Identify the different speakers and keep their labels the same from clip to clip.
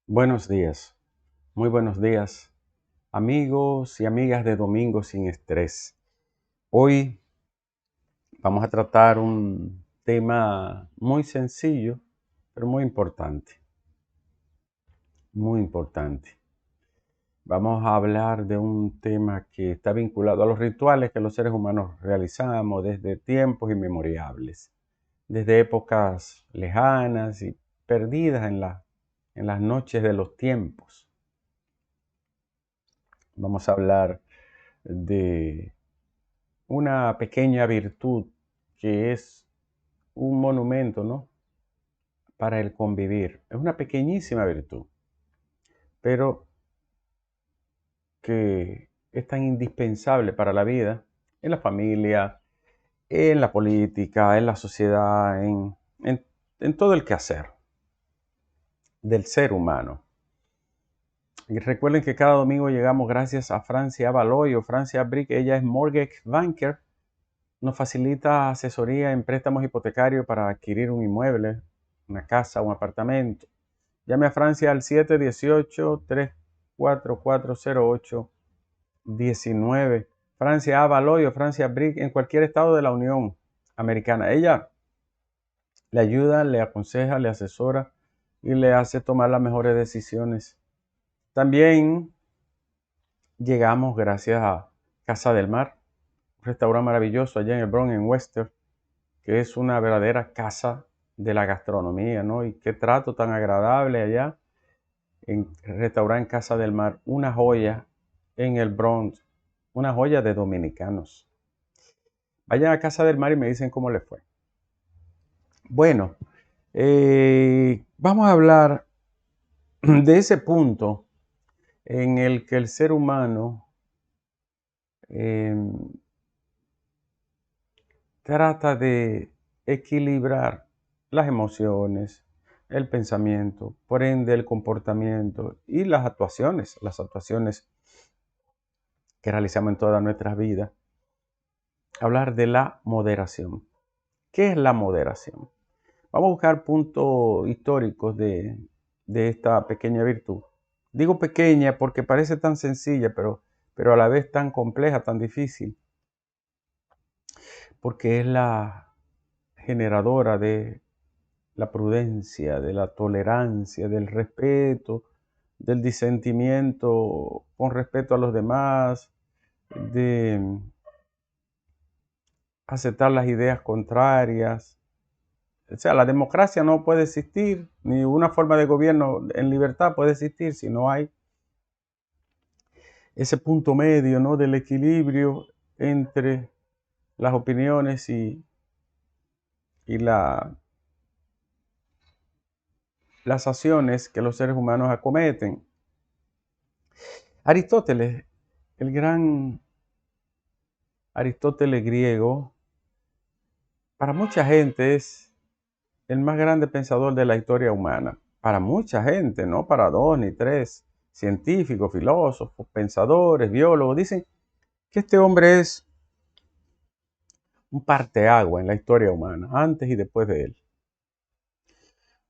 Speaker 1: Buenos días, muy buenos días, amigos y amigas de Domingo sin Estrés. Hoy vamos a tratar un tema muy sencillo, pero muy importante, muy importante. Vamos a hablar de un tema que está vinculado a los rituales que los seres humanos realizamos desde tiempos inmemoriales, desde épocas lejanas y perdidas en las noches de los tiempos. Vamos a hablar de una pequeña virtud que es un monumento, ¿no? Para el convivir. Es una pequeñísima virtud, pero que es tan indispensable para la vida, en la familia, en la política, en la sociedad, en todo el quehacer del ser humano. Y recuerden que cada domingo llegamos gracias a Francia Baloy o Francia Brick. Ella es Mortgage Banker. Nos facilita asesoría en préstamos hipotecarios para adquirir un inmueble, una casa, un apartamento. Llame a Francia al 718-34408-19. Francia Avaloy o Francia Brick en cualquier estado de la Unión Americana. Ella le ayuda, le aconseja, le asesora y le hace tomar las mejores decisiones. También llegamos gracias a Casa del Mar, un restaurante maravilloso allá en el Bronx, en Western, que es una verdadera casa de la gastronomía, ¿no? Y qué trato tan agradable allá en el restaurante Casa del Mar, una joya en el Bronx, una joya de dominicanos. Vayan a Casa del Mar y me dicen cómo les fue. Bueno, vamos a hablar de ese punto en el que el ser humano eh, trata de equilibrar las emociones, el pensamiento, por ende el comportamiento y las actuaciones que realizamos en toda nuestra vida. Hablar de la moderación. ¿Qué es la moderación? Vamos a buscar puntos históricos de esta pequeña virtud. Digo pequeña porque parece tan sencilla, pero a la vez tan compleja, tan difícil, porque es la generadora de la prudencia, de la tolerancia, del respeto, del disentimiento con respeto a los demás, de aceptar las ideas contrarias. O sea, la democracia no puede existir, ni una forma de gobierno en libertad puede existir si no hay ese punto medio, ¿no? Del equilibrio entre las opiniones y las acciones que los seres humanos acometen. Aristóteles, el gran Aristóteles griego, para mucha gente es el más grande pensador de la historia humana. Para mucha gente, no para dos ni tres científicos, filósofos, pensadores, biólogos, dicen que este hombre es un parteagua en la historia humana, antes y después de él.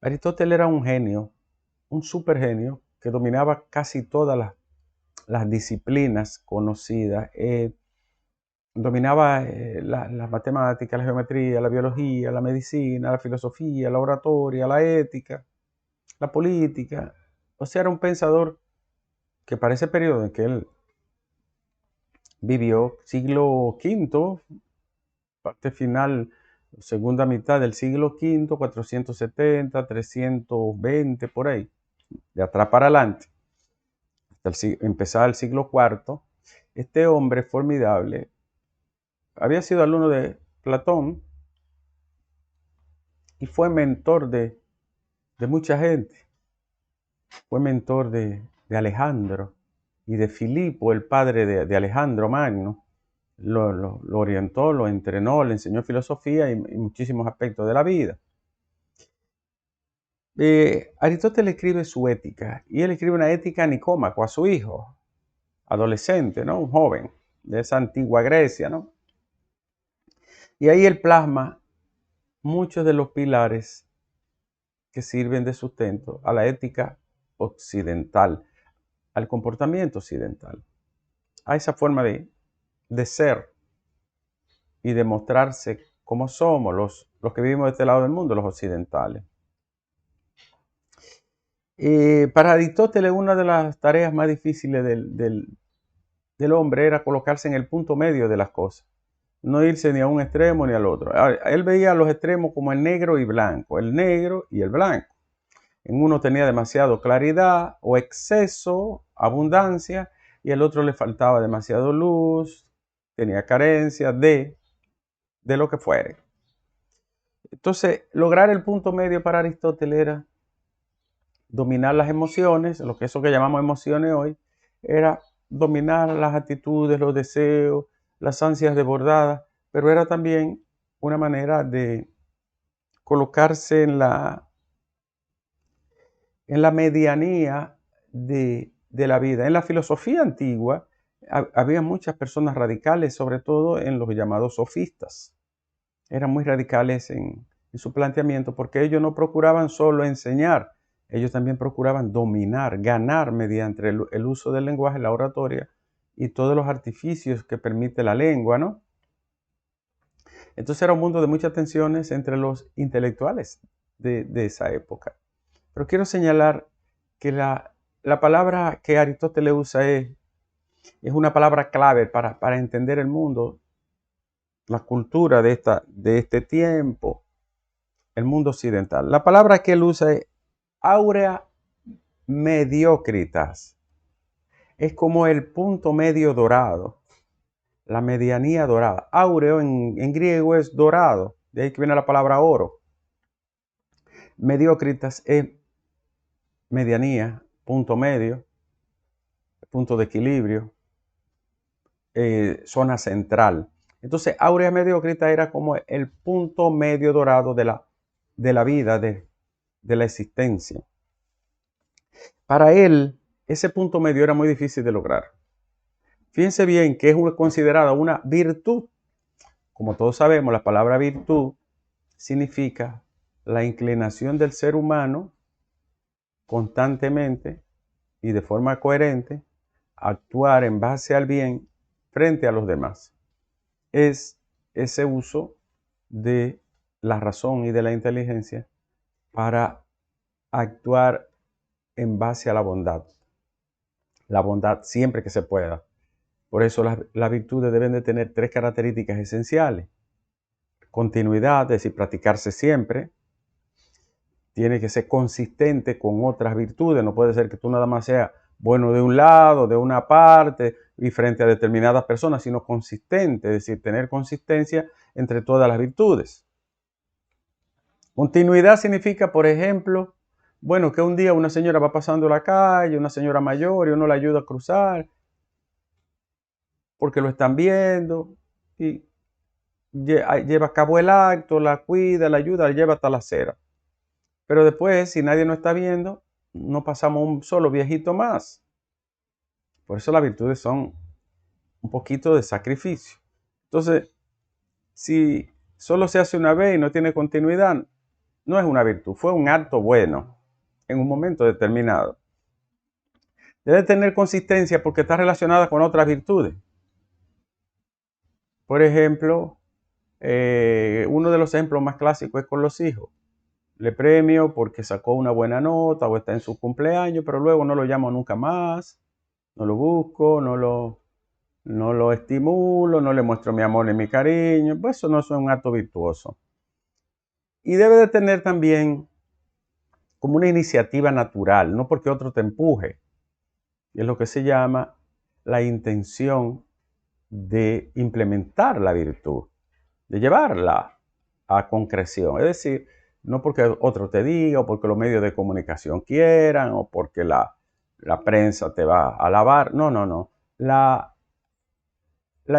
Speaker 1: Aristóteles era un genio, un supergenio que dominaba casi todas las disciplinas conocidas. Dominaba las matemáticas, la geometría, la biología, la medicina, la filosofía, la oratoria, la ética, la política. O sea, era un pensador que para ese periodo en que él vivió, siglo V, parte final, segunda mitad del siglo V, 470, 320, por ahí, de atrás para adelante, hasta empezar el siglo IV, este hombre formidable había sido alumno de Platón y fue mentor de mucha gente. Fue mentor de Alejandro y de Filipo, el padre de Alejandro Magno. Lo orientó, lo entrenó, le enseñó filosofía y muchísimos aspectos de la vida. Aristóteles escribe su ética y él escribe una ética a Nicómaco, a su hijo, adolescente, ¿no? Un joven de esa antigua Grecia, ¿no? Y ahí él plasma muchos de los pilares que sirven de sustento a la ética occidental, al comportamiento occidental, a esa forma de ser y de mostrarse como somos los que vivimos de este lado del mundo, los occidentales. Para Aristóteles, una de las tareas más difíciles del hombre era colocarse en el punto medio de las cosas, no irse ni a un extremo ni al otro. Él veía los extremos como el negro y blanco, el negro y el blanco. En uno tenía demasiado claridad o exceso, abundancia, y el otro le faltaba demasiado luz, tenía carencia de lo que fuere. Entonces, lograr el punto medio para Aristóteles era dominar las emociones, eso que llamamos emociones hoy, era dominar las actitudes, los deseos, las ansias desbordadas, pero era también una manera de colocarse en la medianía de la vida. En la filosofía antigua había muchas personas radicales, sobre todo en los llamados sofistas. Eran muy radicales en su planteamiento porque ellos no procuraban solo enseñar, ellos también procuraban dominar, ganar mediante el uso del lenguaje, la oratoria y todos los artificios que permite la lengua, ¿no? Entonces era un mundo de muchas tensiones entre los intelectuales de esa época. Pero quiero señalar que la palabra que Aristóteles usa es una palabra clave para entender el mundo, la cultura de este tiempo, el mundo occidental. La palabra que él usa es aurea mediocritas. Es como el punto medio dorado, la medianía dorada. Áureo en griego es dorado, de ahí que viene la palabra oro. Mediocritas es medianía, punto medio, punto de equilibrio, zona central. Entonces, aurea mediocrita era como el punto medio dorado de la vida, de la existencia. Para él, ese punto medio era muy difícil de lograr. Fíjense bien que es considerada una virtud. Como todos sabemos, la palabra virtud significa la inclinación del ser humano constantemente y de forma coherente a actuar en base al bien frente a los demás. Es ese uso de la razón y de la inteligencia para actuar en base a la bondad. La bondad siempre que se pueda. Por eso las virtudes deben de tener 3 características esenciales. Continuidad, es decir, practicarse siempre. Tiene que ser consistente con otras virtudes. No puede ser que tú nada más seas bueno de un lado, de una parte y frente a determinadas personas, sino consistente, es decir, tener consistencia entre todas las virtudes. Continuidad significa, por ejemplo, bueno, que un día una señora va pasando la calle, una señora mayor, y uno la ayuda a cruzar porque lo están viendo y lleva a cabo el acto, la cuida, la ayuda, la lleva hasta la acera. Pero después, si nadie nos está viendo, no pasamos un solo viejito más. Por eso las virtudes son un poquito de sacrificio. Entonces, si solo se hace una vez y no tiene continuidad, no es una virtud, fue un acto bueno en un momento determinado. Debe tener consistencia porque está relacionada con otras virtudes. Por ejemplo, uno de los ejemplos más clásicos es con los hijos. Le premio porque sacó una buena nota o está en su cumpleaños, pero luego no lo llamo nunca más, no lo busco, no lo estimulo, no le muestro mi amor ni mi cariño. Pues eso no es un acto virtuoso. Y debe de tener también como una iniciativa natural, no porque otro te empuje. Y es lo que se llama la intención de implementar la virtud, de llevarla a concreción. Es decir, no porque otro te diga, o porque los medios de comunicación quieran, o porque la prensa te va a alabar. No. La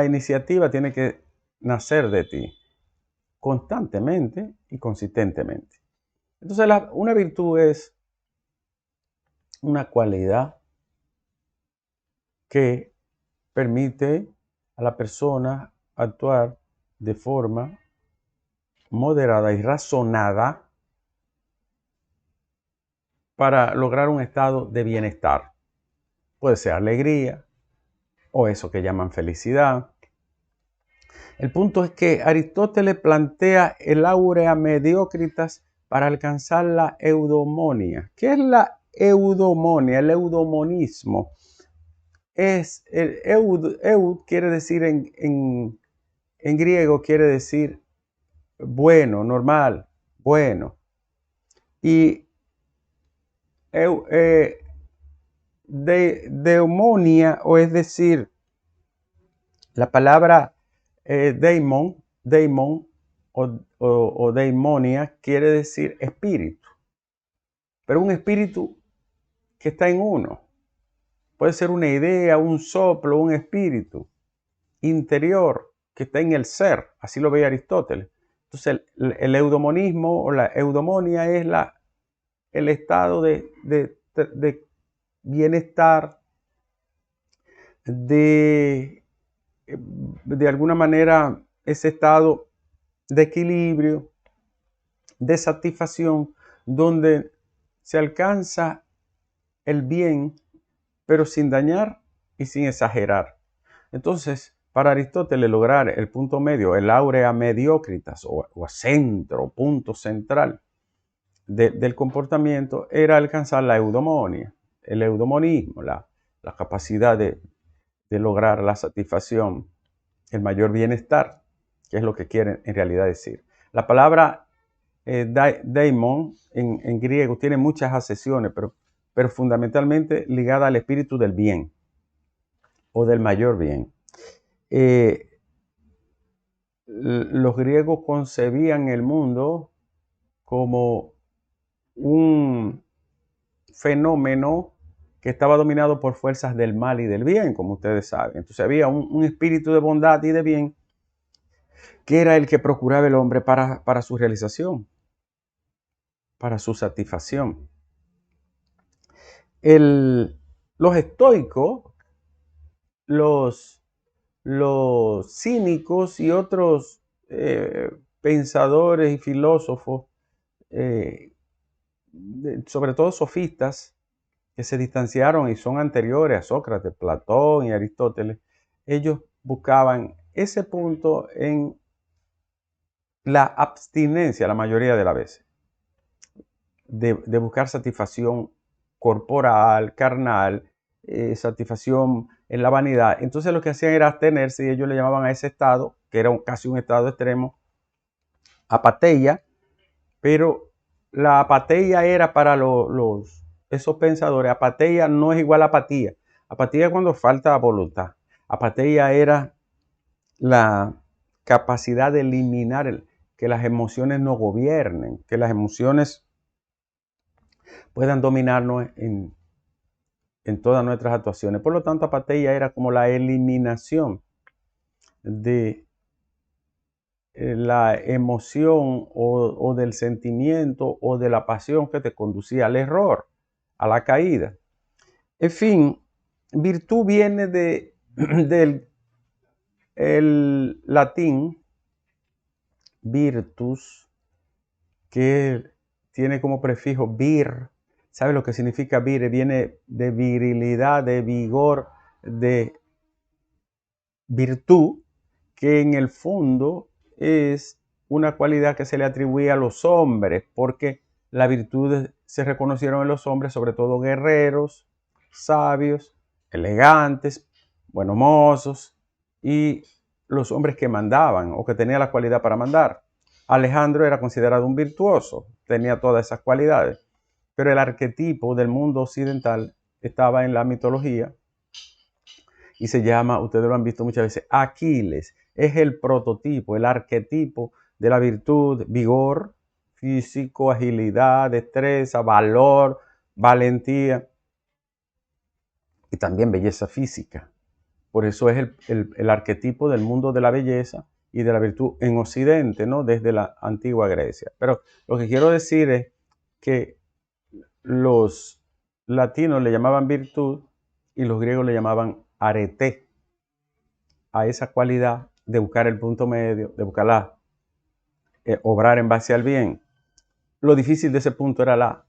Speaker 1: iniciativa tiene que nacer de ti, constantemente y consistentemente. Entonces, una virtud es una cualidad que permite a la persona actuar de forma moderada y razonada para lograr un estado de bienestar. Puede ser alegría o eso que llaman felicidad. El punto es que Aristóteles plantea el aurea mediocritas para alcanzar la eudomonia. ¿Qué es la eudomonia? El eudomonismo. Es el eud quiere decir en griego, quiere decir bueno, normal, bueno. Y deumonia, o es decir, la palabra daimon o daimonia quiere decir espíritu, pero un espíritu que está en uno. Puede ser una idea, un soplo, un espíritu interior que está en el ser, así lo ve Aristóteles. Entonces el eudomonismo o la eudomonia es el estado de bienestar, de alguna manera ese estado de equilibrio, de satisfacción, donde se alcanza el bien, pero sin dañar y sin exagerar. Entonces, para Aristóteles lograr el punto medio, el aurea mediocritas o centro, punto central del comportamiento, era alcanzar la eudomonia, el eudomonismo, la capacidad de lograr la satisfacción, el mayor bienestar, que es lo que quieren en realidad decir. La palabra daimon en griego tiene muchas acepciones, pero fundamentalmente ligada al espíritu del bien o del mayor bien. Los griegos concebían el mundo como un fenómeno que estaba dominado por fuerzas del mal y del bien, como ustedes saben. Entonces había un espíritu de bondad y de bien que era el que procuraba el hombre para su realización, para su satisfacción. Los estoicos, los cínicos y otros pensadores y filósofos, sobre todo sofistas, que se distanciaron y son anteriores a Sócrates, Platón y Aristóteles, ellos buscaban ese punto en la abstinencia la mayoría de las veces, de buscar satisfacción corporal, carnal, satisfacción en la vanidad. Entonces lo que hacían era abstenerse y ellos le llamaban a ese estado, que era casi un estado extremo, apateia, pero la apateia era para esos pensadores. Apateia no es igual a apatía. Apatía es cuando falta voluntad. Apatía era la capacidad de eliminar que las emociones no gobiernen, que las emociones puedan dominarnos en todas nuestras actuaciones. Por lo tanto, apatía era como la eliminación de la emoción o del sentimiento o de la pasión que te conducía al error, a la caída. En fin, virtud viene del latín virtus, que tiene como prefijo vir. ¿Sabe lo que significa vir? Viene de virilidad, de vigor, de virtud, que en el fondo es una cualidad que se le atribuye a los hombres, porque las virtudes se reconocieron en los hombres, sobre todo guerreros, sabios, elegantes, buenos mozos y los hombres que mandaban o que tenían la cualidad para mandar. Alejandro era considerado un virtuoso, tenía todas esas cualidades, pero el arquetipo del mundo occidental estaba en la mitología y se llama, ustedes lo han visto muchas veces, Aquiles. Es el prototipo, el arquetipo de la virtud, vigor físico, agilidad, destreza, valor, valentía y también belleza física. Por eso es el arquetipo del mundo de la belleza y de la virtud en Occidente, ¿no? Desde la antigua Grecia. Pero lo que quiero decir es que los latinos le llamaban virtud y los griegos le llamaban arete a esa cualidad de buscar el punto medio, de buscar obrar en base al bien. Lo difícil de ese punto era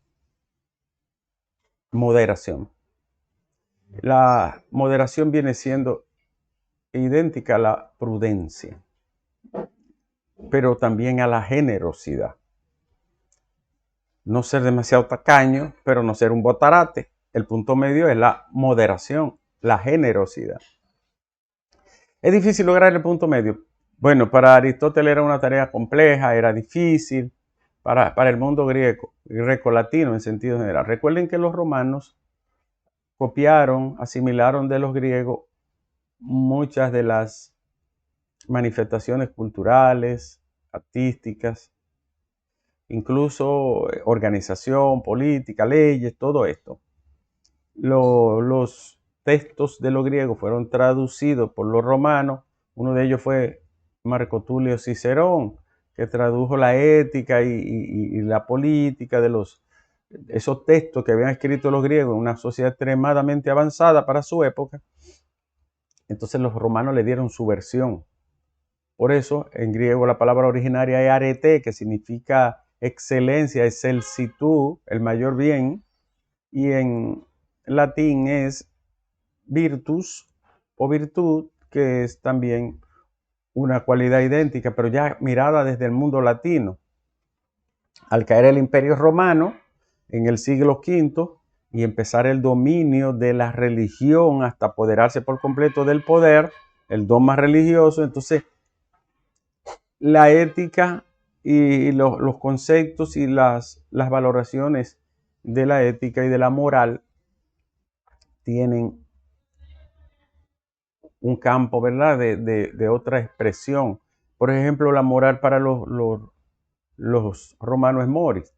Speaker 1: moderación. La moderación viene siendo idéntica a la prudencia, pero también a la generosidad. No ser demasiado tacaño, pero no ser un botarate. El punto medio es la moderación, la generosidad. Es difícil lograr el punto medio. Bueno, para Aristóteles era una tarea compleja, era difícil. Para el mundo griego, greco-latino en sentido general. Recuerden que los romanos copiaron, asimilaron de los griegos muchas de las manifestaciones culturales, artísticas, incluso organización, política, leyes, todo esto. Los textos de los griegos fueron traducidos por los romanos. Uno de ellos fue Marco Tulio Cicerón, que tradujo la ética y la política de esos textos que habían escrito los griegos en una sociedad extremadamente avanzada para su época. Entonces los romanos le dieron su versión. Por eso en griego la palabra originaria es arete, que significa excelencia, excelsitud, el mayor bien, y en latín es virtus o virtud, que es también una cualidad idéntica, pero ya mirada desde el mundo latino. Al caer el Imperio Romano en el siglo V y empezar el dominio de la religión hasta apoderarse por completo del poder, el dogma religioso, entonces la ética y los conceptos y las valoraciones de la ética y de la moral tienen un campo, ¿verdad?, de otra expresión. Por ejemplo, la moral para los romanos es moris,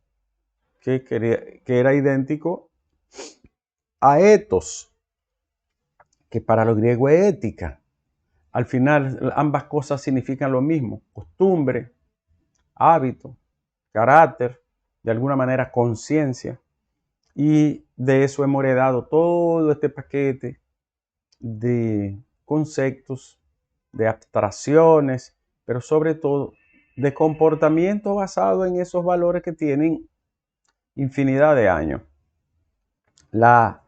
Speaker 1: que era idéntico a ethos, que para los griegos es ética. Al final, ambas cosas significan lo mismo: costumbre, hábito, carácter, de alguna manera conciencia. Y de eso hemos heredado todo este paquete de conceptos, de abstracciones, pero sobre todo de comportamiento basado en esos valores que tienen infinidad de años. La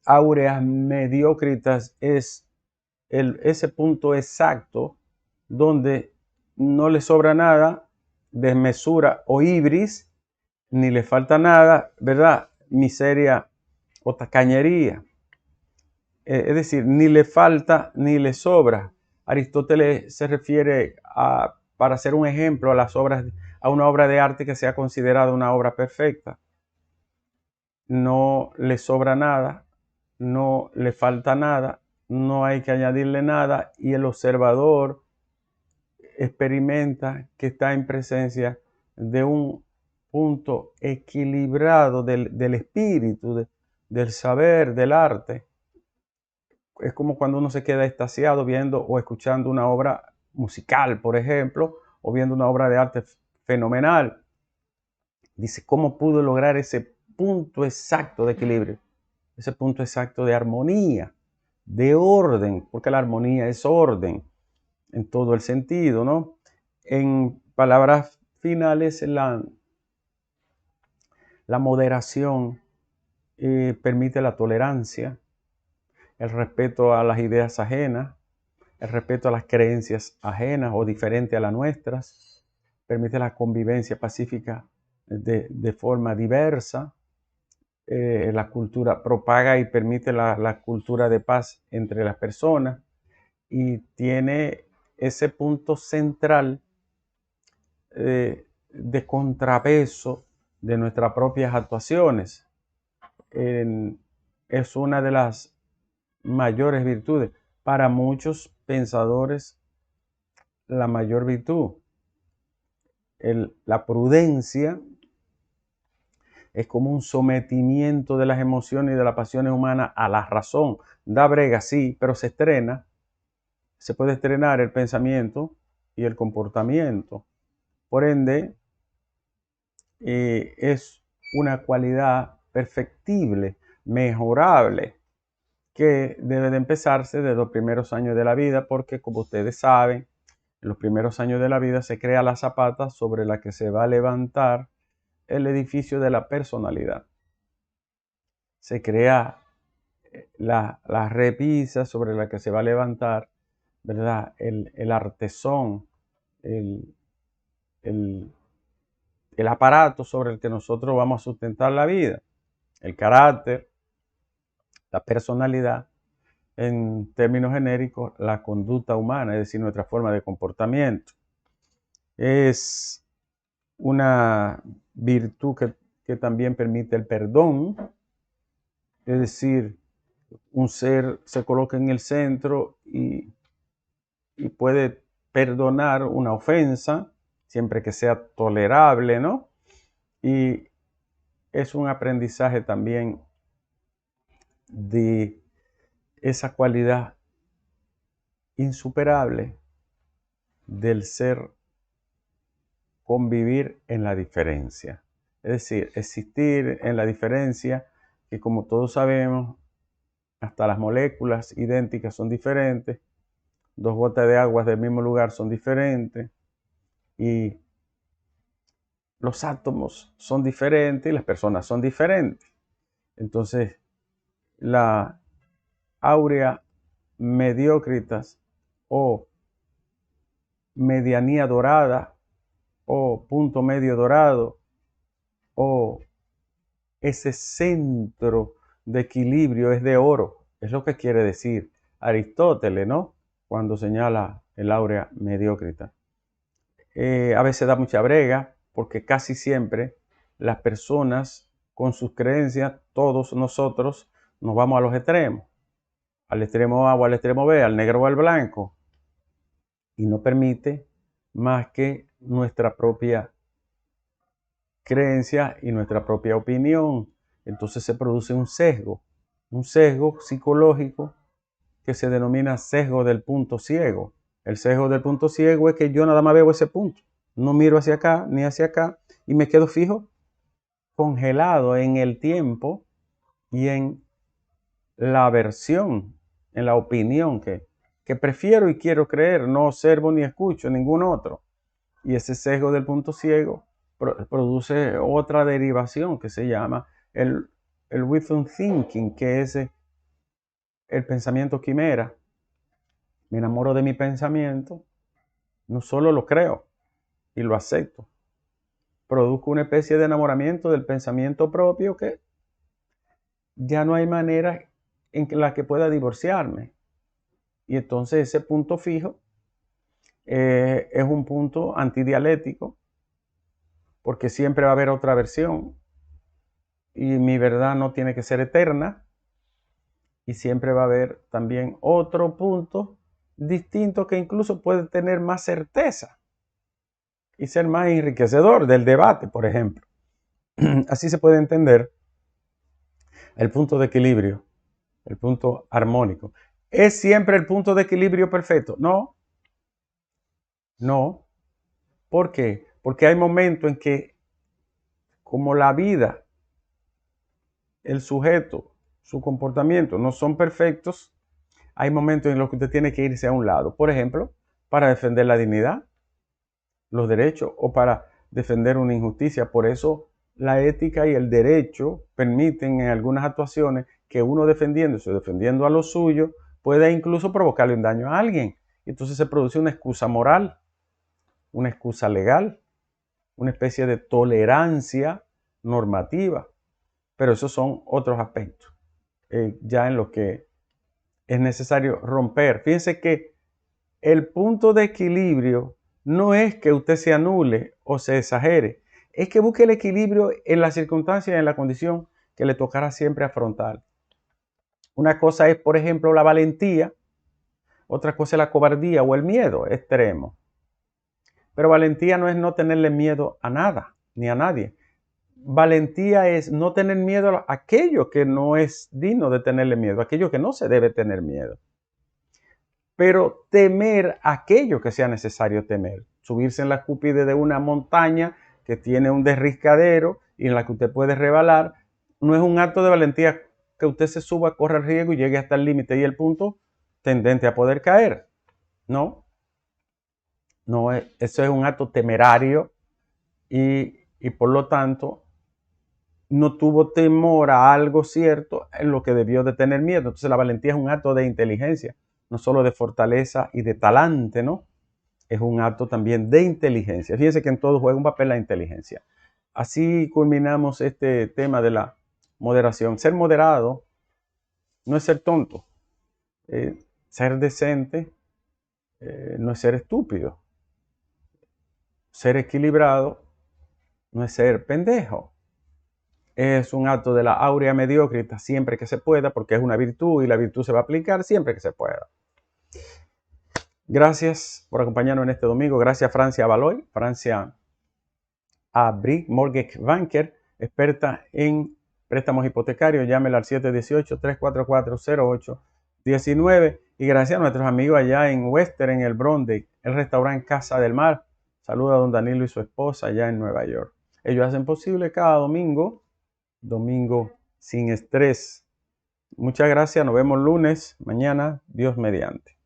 Speaker 1: aureas mediocritas es ese punto exacto donde no le sobra nada, desmesura o ibris, ni le falta nada, ¿verdad?, miseria o tacañería. Es decir, ni le falta ni le sobra. Aristóteles se refiere para hacer un ejemplo, a una obra de arte que sea considerada una obra perfecta. No le sobra nada, no le falta nada, no hay que añadirle nada, y el observador experimenta que está en presencia de un punto equilibrado del espíritu, del saber, del arte. Es como cuando uno se queda extasiado viendo o escuchando una obra musical, por ejemplo, o viendo una obra de arte fenomenal. Dice, ¿cómo pudo lograr ese punto exacto de equilibrio? Ese punto exacto de armonía, de orden, porque la armonía es orden en todo el sentido, ¿no? En palabras finales, la moderación permite la tolerancia, el respeto a las ideas ajenas, el respeto a las creencias ajenas o diferentes a las nuestras, permite la convivencia pacífica de forma diversa. La cultura propaga y permite la cultura de paz entre las personas, y tiene ese punto central de contrapeso de nuestras propias actuaciones. Es una de las mayores virtudes. Para muchos pensadores, la mayor virtud. La prudencia es como un sometimiento de las emociones y de las pasiones humanas a la razón. Da brega, sí, pero se estrena. Se puede estrenar el pensamiento y el comportamiento. Por ende, es una cualidad perfectible, mejorable, que debe de empezarse desde los primeros años de la vida, porque como ustedes saben, en los primeros años de la vida se crea la zapata sobre la que se va a levantar el edificio de la personalidad. Se crea la repisa sobre la que se va a levantar, ¿verdad? El artesón, el aparato sobre el que nosotros vamos a sustentar la vida. El carácter, la personalidad, en términos genéricos, la conducta humana, es decir, nuestra forma de comportamiento. Es una virtud que también permite el perdón, es decir, un ser se coloca en el centro y puede perdonar una ofensa, siempre que sea tolerable, ¿no? Y es un aprendizaje también de esa cualidad insuperable del ser convivir en la diferencia. Es decir, existir en la diferencia, que como todos sabemos, hasta las moléculas idénticas son diferentes, 2 gotas de agua del mismo lugar son diferentes, y los átomos son diferentes y las personas son diferentes. Entonces, la áurea mediocritas o medianía dorada o punto medio dorado o ese centro de equilibrio es de oro. Es lo que quiere decir Aristóteles, ¿no? Cuando señala el áurea mediocrita. A veces da mucha brega porque casi siempre las personas con sus creencias, todos nosotros nos vamos a los extremos. Al extremo A o al extremo B, al negro o al blanco. Y no permite más que nuestra propia creencia y nuestra propia opinión. Entonces se produce un sesgo psicológico que se denomina sesgo del punto ciego. El sesgo del punto ciego es que yo nada más veo ese punto, no miro hacia acá ni hacia acá y me quedo fijo, congelado en el tiempo y en la versión, en la opinión que prefiero y quiero creer, no observo ni escucho ningún otro. Y ese sesgo del punto ciego produce otra derivación que se llama el wisdom thinking, que es el pensamiento quimera. Me enamoro de mi pensamiento, no solo lo creo y lo acepto, produzco una especie de enamoramiento del pensamiento propio que ya no hay manera en la que pueda divorciarme. Y entonces ese punto fijo es un punto antidialéctico, porque siempre va a haber otra versión y mi verdad no tiene que ser eterna, y siempre va a haber también otro punto distinto que incluso puede tener más certeza y ser más enriquecedor del debate, por ejemplo. Así se puede entender el punto de equilibrio, el punto armónico. ¿Es siempre el punto de equilibrio perfecto? No. No. ¿Por qué? Porque hay momentos en que, como la vida, el sujeto, su comportamiento no son perfectos, hay momentos en los que usted tiene que irse a un lado. Por ejemplo, para defender la dignidad, los derechos o para defender una injusticia. Por eso la ética y el derecho permiten en algunas actuaciones que uno defendiéndose, defendiendo a lo suyo, pueda incluso provocarle un daño a alguien. Y entonces se produce una excusa moral, una excusa legal, una especie de tolerancia normativa. Pero esos son otros aspectos, ya en los que es necesario romper. Fíjense que el punto de equilibrio no es que usted se anule o se exagere, es que busque el equilibrio en las circunstancias y en la condición que le tocará siempre afrontar. Una cosa es, por ejemplo, la valentía, otra cosa es la cobardía o el miedo extremo. Pero valentía no es no tenerle miedo a nada, ni a nadie. Valentía es no tener miedo a aquello que no es digno de tenerle miedo, aquello que no se debe tener miedo. Pero temer aquello que sea necesario temer. Subirse en la cúspide de una montaña que tiene un derriscadero y en la que usted puede rebalar, no es un acto de valentía que usted se suba, corra el riesgo y llegue hasta el límite y el punto tendente a poder caer. No, eso es un acto temerario y y por lo tanto no tuvo temor a algo cierto en lo que debió de tener miedo. Entonces la valentía es un acto de inteligencia, no solo de fortaleza y de talante, ¿no? Es un acto también de inteligencia. Fíjense que en todo juega un papel la inteligencia. Así culminamos este tema de la moderación. Ser moderado no es ser tonto. Ser decente no es ser estúpido. Ser equilibrado no es ser pendejo. Es un acto de la aurea mediocrita siempre que se pueda, porque es una virtud y la virtud se va a aplicar siempre que se pueda. Gracias por acompañarnos en este domingo. Gracias Francia Valois, Francia a Brig Mortgage Banker, experta en préstamos hipotecarios. Llámela al 718-344-0819. Y gracias a nuestros amigos allá en Western, en el Bronx, el restaurante Casa del Mar. Saluda a don Danilo y su esposa allá en Nueva York. Ellos hacen posible cada domingo sin estrés. Muchas gracias. Nos vemos lunes, mañana, Dios mediante.